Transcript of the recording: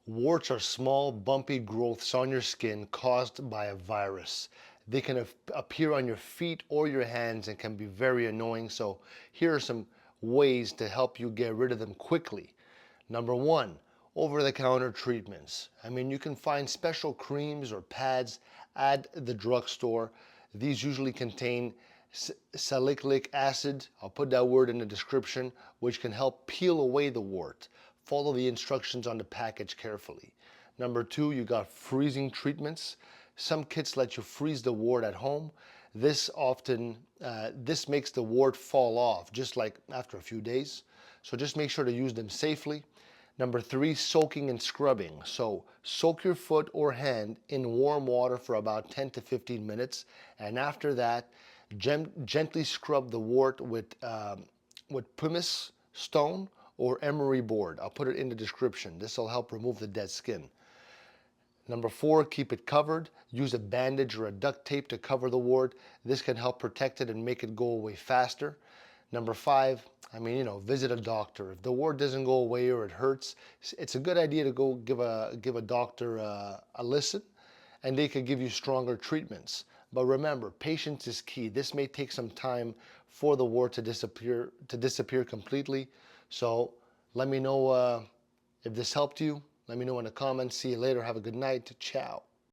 Warts are small, bumpy growths on your skin caused by a virus. They can appear on your feet or your hands and can be very annoying. So here are some ways to help you get rid of them quickly. Number one, over-the-counter treatments. You can find special creams or pads at the drugstore. These usually contain salicylic acid, I'll put that word in the description, which can help peel away the wart. Follow the instructions on the package carefully. Number two, you got freezing treatments. Some kits let you freeze the wart at home. This makes the wart fall off just like after a few days. So just make sure to use them safely. Number three, soaking and scrubbing. So soak your foot or hand in warm water for about 10 to 15 minutes. And after that, gently scrub the wart with pumice stone or emery board. I'll put it in the description. This will help remove the dead skin. Number four, keep it covered. Use a bandage or a duct tape to cover the wart. This can help protect it and make it go away faster. Number five, visit a doctor. If the wart doesn't go away or it hurts, it's a good idea to go give a doctor a listen, and they could give you stronger treatments. But remember, patience is key. This may take some time for the wart to disappear completely. So let me know if this helped you. Let me know in the comments. See you later. Have a good night. Ciao.